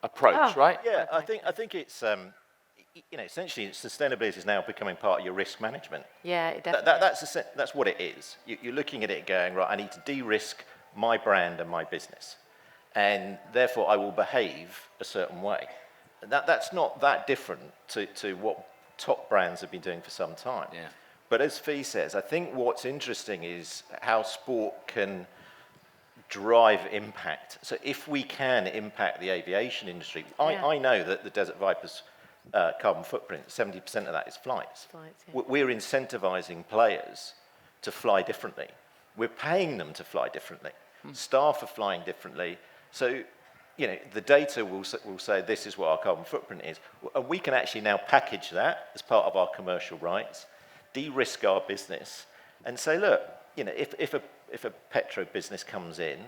approach, right? Yeah, I think it's essentially sustainability is now becoming part of your risk management. Yeah, definitely. That's what it is. You're looking at it going, right, I need to de-risk my brand and my business, and therefore I will behave a certain way. That's not that different to what top brands have been doing for some time. Yeah. But as Fee says, I think what's interesting is how sport can drive impact. So if we can impact the aviation industry, I know that the Desert Viper's carbon footprint, 70% of that is flights. We're incentivizing players to fly differently. We're paying them to fly differently. Staff are flying differently. So, the data will say this is what our carbon footprint is. And we can actually now package that as part of our commercial rights, de-risk our business, and say, look, if a petro business comes in,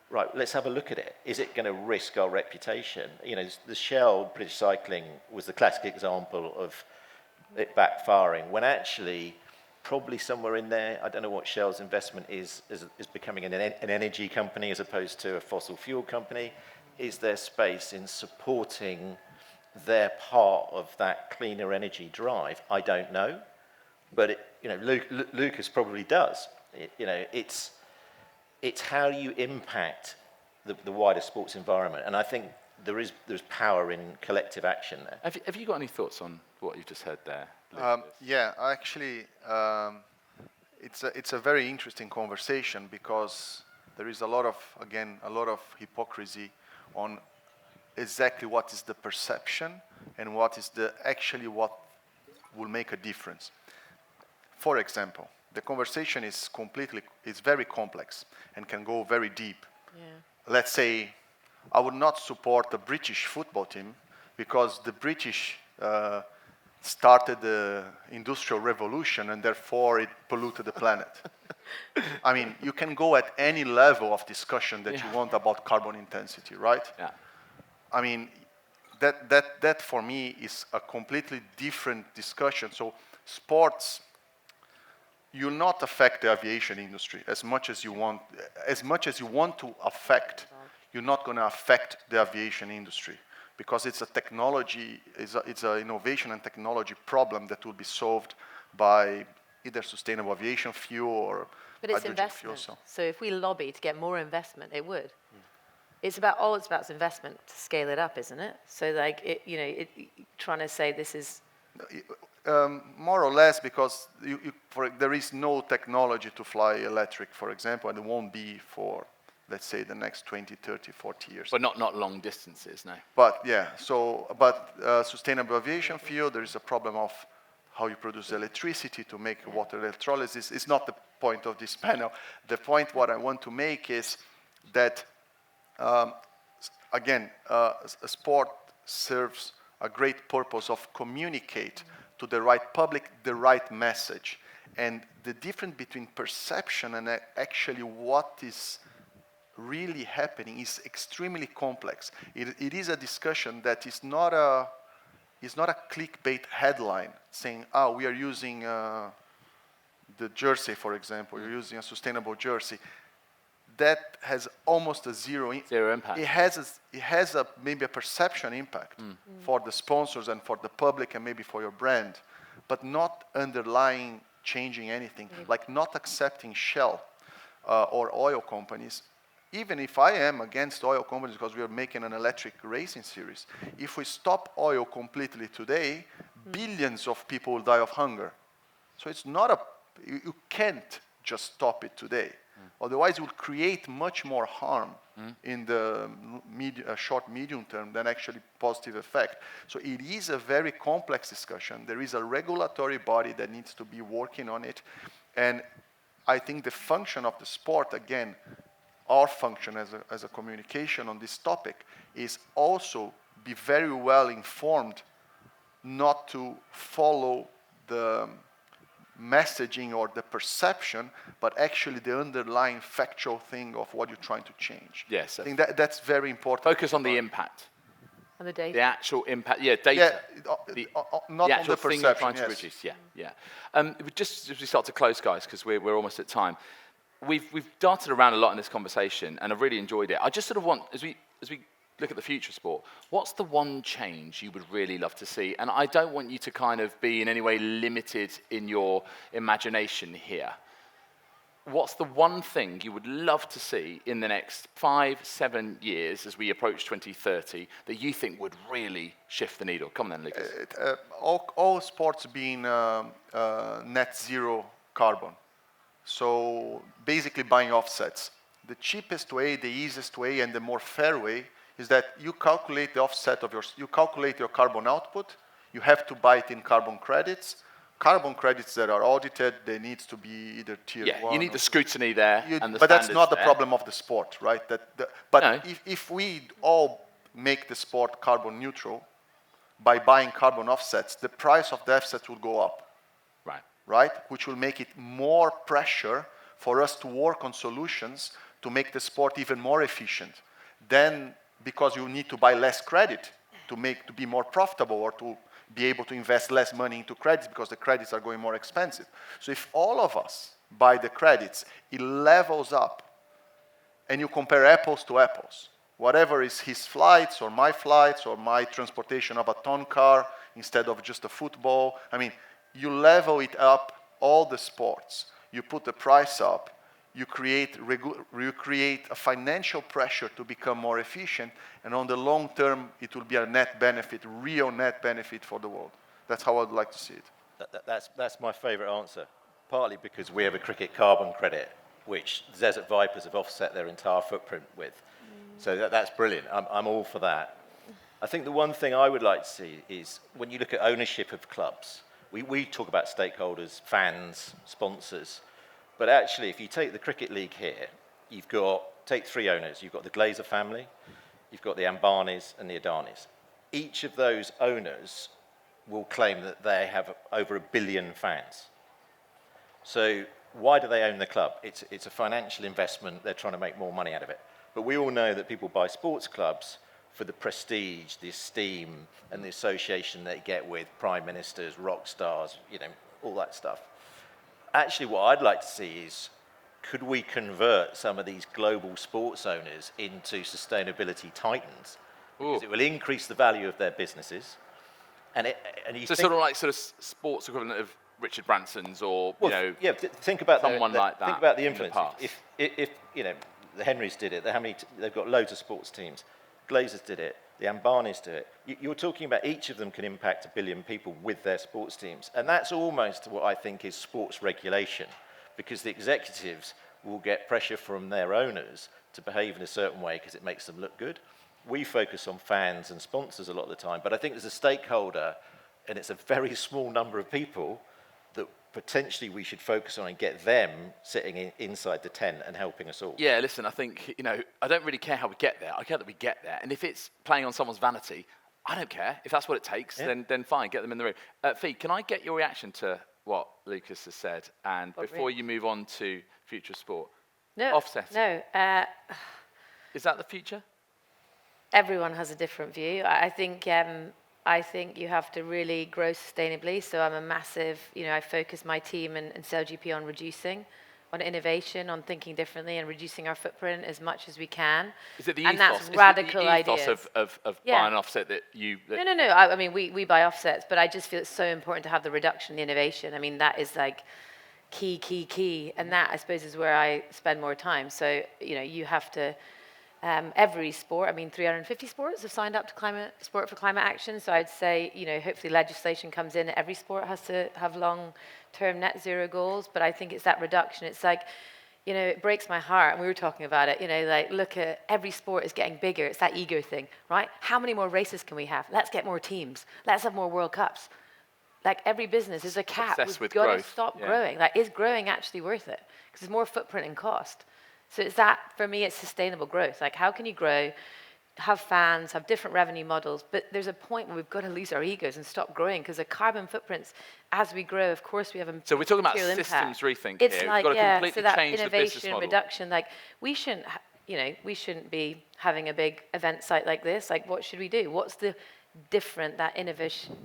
right, let's have a look at it. Is it going to risk our reputation? The Shell British Cycling was the classic example of it backfiring, when actually, probably somewhere in there, I don't know what Shell's investment is becoming an energy company as opposed to a fossil fuel company. Is there space in supporting their part of that cleaner energy drive? I don't know. But Lucas probably does. It's how you impact the wider sports environment, and I think there's power in collective action there. Have you got any thoughts on what you've just heard there? Yeah, actually, it's a very interesting conversation because there is a lot of hypocrisy on exactly what is the perception and what is what will make a difference. For example, the conversation is very complex and can go very deep. Yeah. Let's say I would not support the British football team because the British started the Industrial Revolution and therefore it polluted the planet. I mean, you can go at any level of discussion that you want about carbon intensity, right? Yeah. I mean, that for me is a completely different discussion. So sports, you'll not affect the aviation industry as much as you want to affect. You're not going to affect the aviation industry because it's a technology, it's an innovation and technology problem that will be solved by either sustainable aviation fuel or But it's hydrogen fuel. investment. So if we lobby to get more investment, it would. It's about all it's about is investment to scale it up, isn't it? So like trying to say this is more or less because there is no technology to fly electric, for example, and it won't be for, let's say, the next 20, 30, 40 years. But not long distances, no. But yeah, sustainable aviation fuel, there is a problem of how you produce electricity to make water electrolysis. It's not the point of this panel. The point what I want to make is that, again, a sport serves a great purpose of communicate to the right public the right message. And the difference between perception and actually what is really happening is extremely complex. It is a discussion that is not a clickbait headline saying, we are using the jersey, for example, you're using a sustainable jersey. That has almost a zero impact. It has maybe a perception impact for the sponsors and for the public and maybe for your brand, but not underlying changing anything, like not accepting Shell or oil companies. Even if I am against oil companies because we are making an electric racing series, if we stop oil completely today, billions of people will die of hunger. So it's not you can't just stop it today. Otherwise, it will create much more harm in the short, medium term than actually positive effect. So it is a very complex discussion. There is a regulatory body that needs to be working on it. And I think the function of the sport, again, our function as a communication on this topic is also be very well informed, not to follow the messaging or the perception, but actually the underlying factual thing of what you're trying to change. Yes. I think that's very important. Focus on the impact. on the data. The actual impact, data. Not the on actual the thing you're perception, trying to yes. reduce, just as we start to close, guys, because we're almost at time. We've darted around a lot in this conversation, and I've really enjoyed it. I just sort of want, as we look at the future of sport, what's the one change you would really love to see? And I don't want you to kind of be in any way limited in your imagination here. What's the one thing you would love to see in the next 5-7 years as we approach 2030 that you think would really shift the needle? Come on then, Lucas. All sports being net zero carbon. So basically buying offsets. The cheapest way, the easiest way, and the more fair way is that you calculate the offset of you calculate your carbon output. You have to buy it in carbon credits. Carbon credits that are audited, they need to be either tier 1. You need the scrutiny there. But that's not the problem of the sport, right? If we all make the sport carbon neutral by buying carbon offsets, the price of the offsets will go up. Right? Which will make it more pressure for us to work on solutions to make the sport even more efficient. Then, because you need to buy less credit to be more profitable or to be able to invest less money into credits because the credits are going more expensive. So if all of us buy the credits, it levels up and you compare apples to apples. Whatever is his flights or my transportation of a ton car instead of just a football. I mean, you level it up, all the sports. You put the price up. You create a financial pressure to become more efficient. And on the long term, it will be a net benefit, real net benefit for the world. That's how I'd like to see it. That's my favorite answer, partly because we have a cricket carbon credit, which Desert Vipers have offset their entire footprint with. So that's brilliant. I'm all for that. I think the one thing I would like to see is when you look at ownership of clubs, we talk about stakeholders, fans, sponsors, but actually if you take the Cricket League here, take 3 owners. You've got the Glazer family, you've got the Ambanis and the Adanis. Each of those owners will claim that they have over 1 billion fans. So why do they own the club? It's a financial investment. They're trying to make more money out of it. But we all know that people buy sports clubs for the prestige, the esteem, and the association they get with prime ministers, rock stars, you know, all that stuff. Actually, what I'd like to see is, could we convert some of these global sports owners into sustainability titans? Because it will increase the value of their businesses. And you so sort of sports equivalent of Richard Branson's, or think about someone like that. Think about the influence. The if you know, the Henrys did it. They've got loads of sports teams. Glazers did it. The Ambanis do it. You're talking about each of them can impact 1 billion people with their sports teams, and that's almost what I think is sports regulation, because the executives will get pressure from their owners to behave in a certain way because it makes them look good. We focus on fans and sponsors a lot of the time, but I think there's a stakeholder, and it's a very small number of people that potentially we should focus on and get them sitting inside the tent and helping us all. Yeah, listen, I think, I don't really care how we get there. I care that we get there. And if it's playing on someone's vanity, I don't care. If that's what it takes, then fine, get them in the room. Fee, can I get your reaction to what Lucas has said? And before you move on to future sport, offset. No. Is that the future? Everyone has a different view. I think you have to really grow sustainably. So I'm a massive, I focus my team and SailGP on reducing, on innovation, on thinking differently and reducing our footprint as much as we can. Is it the and ethos? that's radical Is it the ethos ideas. of buying an offset that you... No. I mean, we buy offsets, but I just feel it's so important to have the reduction, the innovation. I mean, that is like key. And that, I suppose, is where I spend more time. So, you have to... every sport, 350 sports have signed up to Sport for Climate Action. So I'd say, hopefully legislation comes in. Every sport has to have long-term net zero goals. But I think it's that reduction. It's like, it breaks my heart. And we were talking about it, like, look at every sport is getting bigger. It's that ego thing, right? How many more races can we have? Let's get more teams. Let's have more World Cups. Like, every business is a cap. We've got to stop growing. Like, is growing actually worth it? Because there's more footprint and cost. So it's that, for me, it's sustainable growth. Like, how can you grow, have fans, have different revenue models, but there's a point where we've got to lose our egos and stop growing, because the carbon footprints, as we grow, of course, we have a So we're talking about impact. Systems rethink It's here. like, We've got to completely so that change the business innovation, model. reduction, like, we shouldn't be having a big event site like this. Like, what should we do? What's the different, that innovation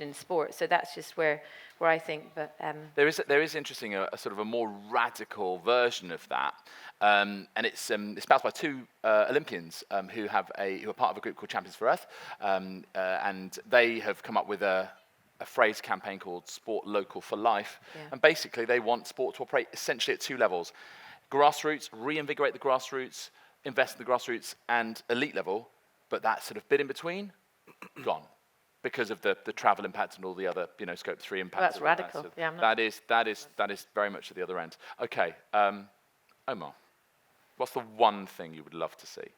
in sport? So that's just where I think, but... There is interesting, a sort of a more radical version of that. And it's espoused by two Olympians who are part of a group called Champions for Earth, and they have come up with a phrase campaign called Sport Local for Life, and basically they want sport to operate essentially at two levels: grassroots, reinvigorate the grassroots, invest in the grassroots, and elite level, but that sort of bit in between, gone, because of the travel impact and all the other Scope 3 impacts. Well, that's radical. That is very much at the other end. Okay, Omar. What's the one thing you would love to see?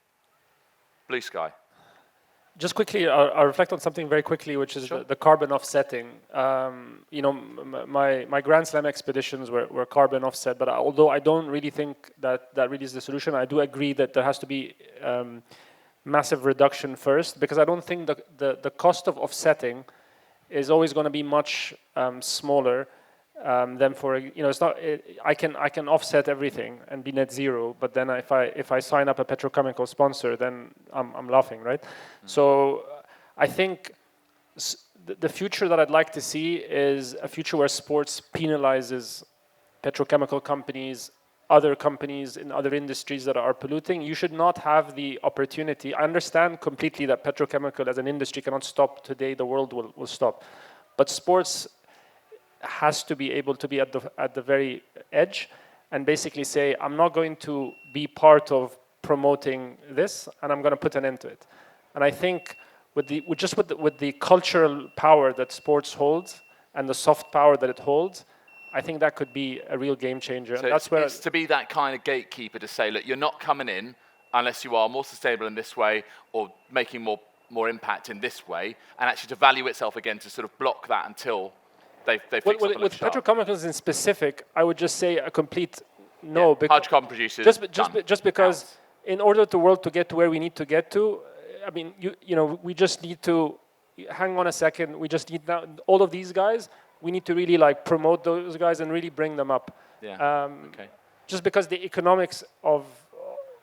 Blue sky. Just quickly, I'll reflect on something very quickly, which is the carbon offsetting. My Grand Slam expeditions were carbon offset, but although I don't really think that really is the solution, I do agree that there has to be massive reduction first, because I don't think the cost of offsetting is always going to be much smaller. Then it's not. I can offset everything and be net zero, but then if I sign up a petrochemical sponsor, then I'm laughing, right? So I think the future that I'd like to see is a future where sports penalizes petrochemical companies, other companies in other industries that are polluting. You should not have the opportunity. I understand completely that petrochemical as an industry cannot stop today. The world will stop, but sports has to be able to be at the very edge and basically say, I'm not going to be part of promoting this, and I'm going to put an end to it. And I think with the cultural power that sports holds and the soft power that it holds, I think that could be a real game changer. So and that's where it's to be that kind of gatekeeper to say, look, you're not coming in unless you are more sustainable in this way or making more impact in this way, and actually to value itself again to sort of block that until they fix up and look sharp. With petrochemicals in specific, I would just say a complete no. Hydrocarbon producers, just because in order for the world to get to where we need to get to, I mean, we just need to hang on a second. We just need now all of these guys. We need to really like promote those guys and really bring them up. Yeah. Okay. Just because the economics of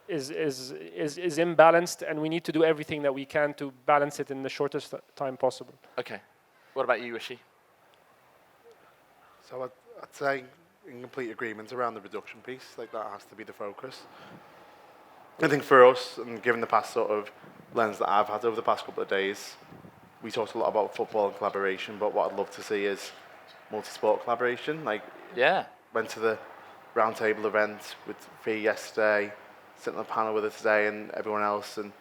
is imbalanced, and we need to do everything that we can to balance it in the shortest time possible. Okay. What about you, Rishi? So I'd say in complete agreement around the reduction piece, like that has to be the focus. I think for us, and given the past sort of lens that I've had over the past couple of days, we talked a lot about football and collaboration, but what I'd love to see is multi-sport collaboration. Like, yeah, went to the roundtable event with Fee yesterday, sitting on the panel with her today, and everyone else, and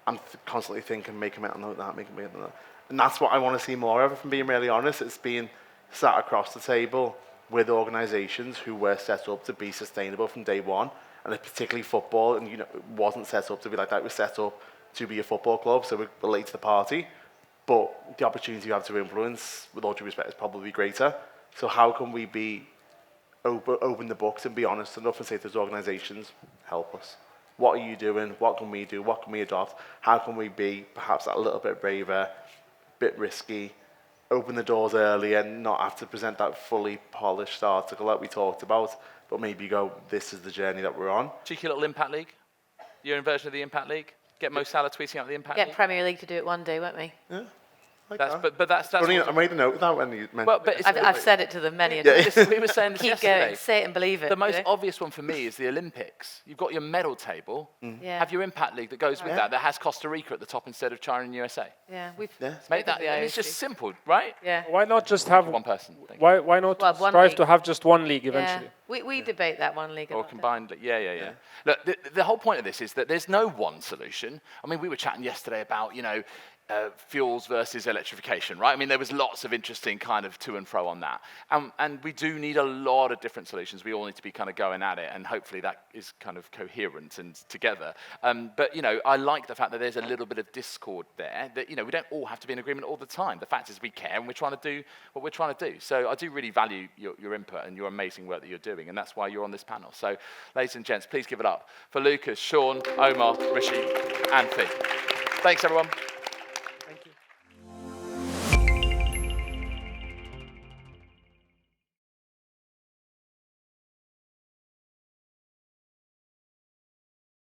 I'm constantly thinking, make a mental note of that, make a mental note of that. And that's what I want to see more of, if I'm being really honest. It's being sat across the table with organisations who were set up to be sustainable from day one, and particularly football, and it wasn't set up to be like that. It was set up to be a football club, so we're late to the party. But the opportunity you have to influence, with all due respect, is probably greater. So how can we be open the books and be honest enough and say to those organisations, help us. What are you doing? What can we do? What can we adopt? How can we be perhaps a little bit braver, bit risky, open the doors early and not have to present that fully polished article that we talked about, but maybe go, this is the journey that we're on. Cheeky little Impact League. Your own version of the Impact League. Get Mo Salah tweeting out the Impact League. Get Premier League to do it one day, won't we? Yeah. That's funny, I made a note of that when you mentioned I've said it to them many times. We were saying this Keep yesterday. going, say it and believe it. The most obvious one for me is the Olympics. You've got your medal table. Yeah. Have your Impact League that goes with that has Costa Rica at the top instead of China and USA. Yeah, we've Make that. It's just simple, right? Yeah. Why not just have one person? Why not strive to have just one league eventually? Yeah. We debate that one league. Or combined. Yeah. Look, the whole point of this is that there's no one solution. I mean, we were chatting yesterday about, fuels versus electrification, right? I mean, there was lots of interesting kind of to and fro on that. And we do need a lot of different solutions. We all need to be kind of going at it, and hopefully that is kind of coherent and together. But, I like the fact that there's a little bit of discord there, that, we don't all have to be in agreement all the time. The fact is we care, and we're trying to do what we're trying to do. So I do really value your input and your amazing work that you're doing, and that's why you're on this panel. So, ladies and gents, please give it up for Lucas, Sean, Omar, Rishi, and Fee. Thanks, everyone.